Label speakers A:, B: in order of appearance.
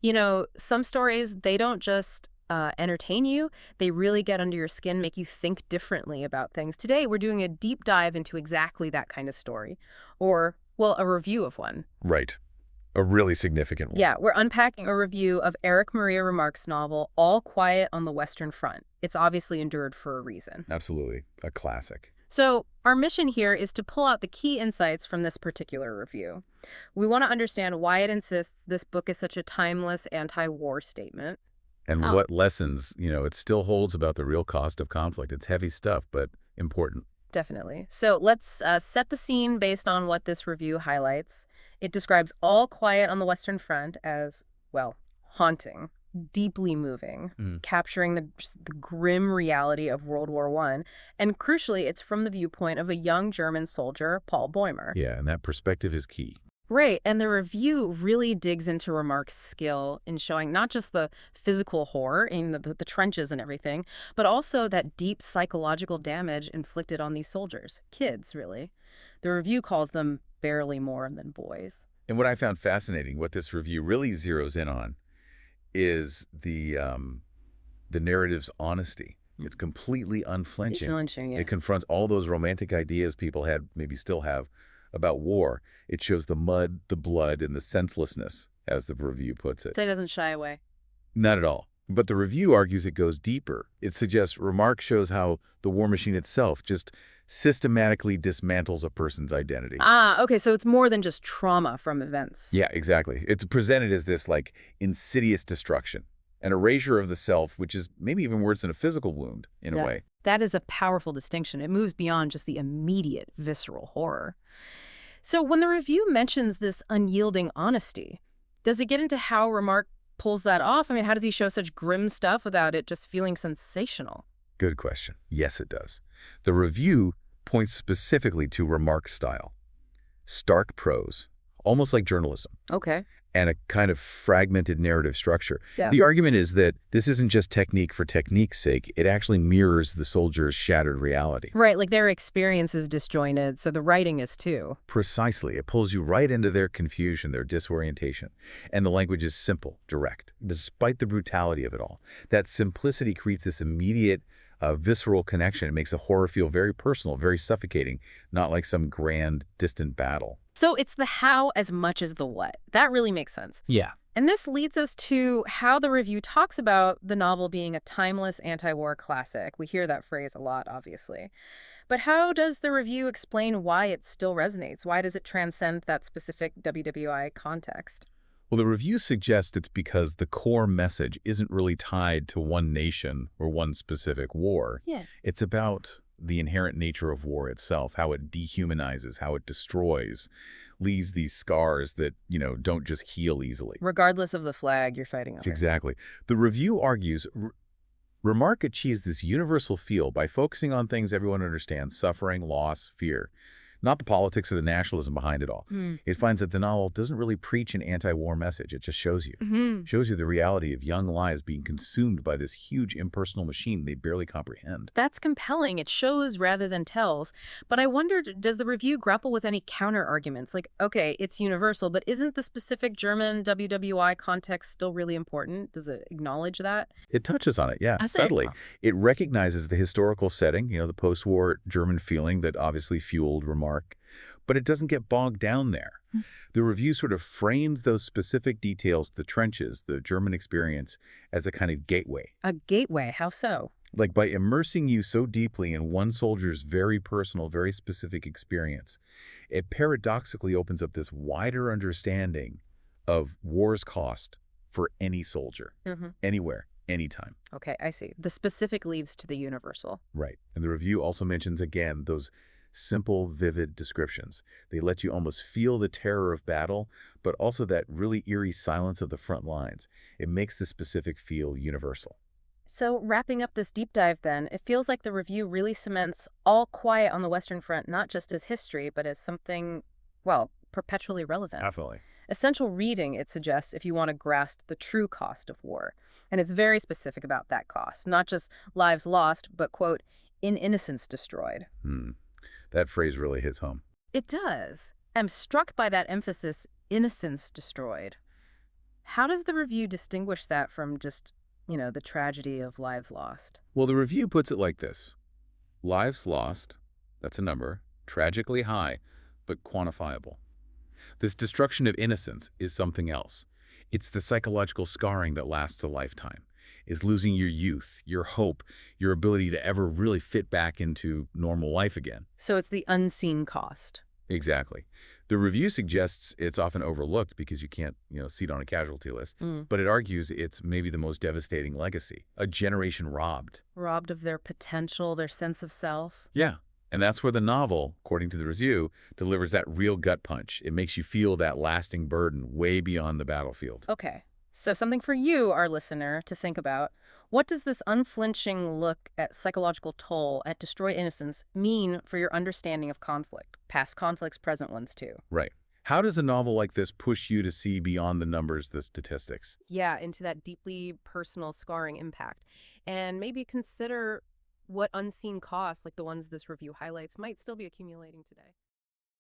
A: You know, some stories, they don't just entertain you, they really get under your skin, make you think differently about things. Today, we're doing a deep dive into exactly that kind of story, or, well, a review of one.
B: Right. A really significant one.
A: Yeah, we're unpacking a review of Erich Maria Remarque's novel, All Quiet on the Western Front. It's obviously endured for a reason.
B: Absolutely. A classic.
A: So, our mission here is to pull out the key insights from this particular review. We want to understand why it insists this book is such a timeless anti-war statement.
B: And
A: How?
B: what lessons, it still holds about the real cost of conflict. It's heavy stuff, but important.
A: Definitely. So let's set the scene based on what this review highlights. It describes All Quiet on the Western Front as, well, haunting, deeply moving,
B: Mm.
A: capturing just the grim reality of World War I. And crucially, it's from the viewpoint of a young German soldier, Paul Bäumer.
B: Yeah, and that perspective is key.
A: Right, and the review really digs into Remarque's skill in showing not just the physical horror in the trenches and everything, but also that deep psychological damage inflicted on these soldiers, kids, really. The review calls them barely more than boys.
B: And what I found fascinating, what this review really zeroes in on, is the narrative's honesty. It's completely unflinching.
A: Challenging, yeah.
B: It confronts all those romantic ideas people had, maybe still have, about war. It shows the mud, the blood, and the senselessness, as the review puts it.
A: So it doesn't shy away.
B: Not at all. But the review argues it goes deeper. It suggests Remarque shows how the war machine itself just systematically dismantles a person's identity.
A: Ah, okay, so it's more than just trauma from events.
B: Yeah, exactly. It's presented as this, like, insidious destruction, an erasure of the self, which is maybe even worse than a physical wound, in a way.
A: That is a powerful distinction. It moves beyond just the immediate visceral horror. So when the review mentions this unyielding honesty, does it get into how Remarque pulls that off? I mean, how does he show such grim stuff without it just feeling sensational?
B: Good question. Yes, it does. The review points specifically to Remarque's style. Stark prose, almost like journalism,
A: Okay.
B: and a kind of fragmented narrative structure.
A: Yeah.
B: The argument is that this isn't just technique for technique's sake. It actually mirrors the soldier's shattered reality.
A: Right, like their experience is disjointed, so the writing is too.
B: Precisely. It pulls you right into their confusion, their disorientation. And the language is simple, direct, despite the brutality of it all. That simplicity creates this immediate, visceral connection. It makes the horror feel very personal, very suffocating, not like some grand, distant battle.
A: So it's the how as much as the what. That really makes sense.
B: Yeah.
A: And this leads us to how the review talks about the novel being a timeless anti-war classic. We hear that phrase a lot, obviously. But how does the review explain why it still resonates? Why does it transcend that specific WWI context?
B: Well, the review suggests it's because the core message isn't really tied to one nation or one specific war.
A: Yeah.
B: It's about the inherent nature of war itself, how it dehumanizes, how it destroys, leaves these scars that, don't just heal easily.
A: Regardless of the flag you're fighting under.
B: Exactly. The review argues Remarque achieves this universal feel by focusing on things everyone understands: suffering, loss, fear. Not the politics or the nationalism behind it all. It finds that the novel doesn't really preach an anti-war message. It just shows you. Shows you the reality of young lives being consumed by this huge impersonal machine they barely comprehend.
A: That's compelling. It shows rather than tells. But I wondered, does the review grapple with any counter-arguments? Like, okay, it's universal, but isn't the specific German WWI context still really important? Does it acknowledge that?
B: It touches on it, yeah,
A: I see.
B: subtly. It recognizes the historical setting, the post-war German feeling that obviously fueled Remarque. But it doesn't get bogged down there. The review sort of frames those specific details, the trenches, the German experience, as a kind of gateway.
A: A gateway? How so?
B: Like by immersing you so deeply in one soldier's very personal, very specific experience, it paradoxically opens up this wider understanding of war's cost for any soldier, anywhere, anytime.
A: Okay, I see. The specific leads to the universal.
B: Right. And the review also mentions, again, those simple, vivid descriptions. They let you almost feel the terror of battle, but also that really eerie silence of the front lines. It makes the specific feel universal.
A: So wrapping up this deep dive then, it feels like the review really cements All Quiet on the Western Front not just as history, but as something, well, perpetually relevant.
B: Definitely.
A: Essential reading, it suggests, if you want to grasp the true cost of war. And it's very specific about that cost, not just lives lost, but, quote, in innocence destroyed.
B: That phrase really hits home.
A: It does. I'm struck by that emphasis, innocence destroyed. How does the review distinguish that from just, the tragedy of lives lost?
B: Well, the review puts it like this. Lives lost, that's a number, tragically high, but quantifiable. This destruction of innocence is something else. It's the psychological scarring that lasts a lifetime. Is losing your youth, your hope, your ability to ever really fit back into normal life again.
A: So it's the unseen cost.
B: Exactly. The review suggests it's often overlooked because you can't, see it on a casualty list,
A: Mm.
B: but it argues it's maybe the most devastating legacy, a generation robbed.
A: Robbed of their potential, their sense of self.
B: Yeah. And that's where the novel, according to the review, delivers that real gut punch. It makes you feel that lasting burden way beyond the battlefield.
A: Okay. So something for you, our listener, to think about. What does this unflinching look at psychological toll, at destroyed innocence, mean for your understanding of conflict? Past conflicts, present ones too.
B: Right. How does a novel like this push you to see beyond the numbers, the statistics?
A: Yeah, into that deeply personal scarring impact. And maybe consider what unseen costs, like the ones this review highlights, might still be accumulating today.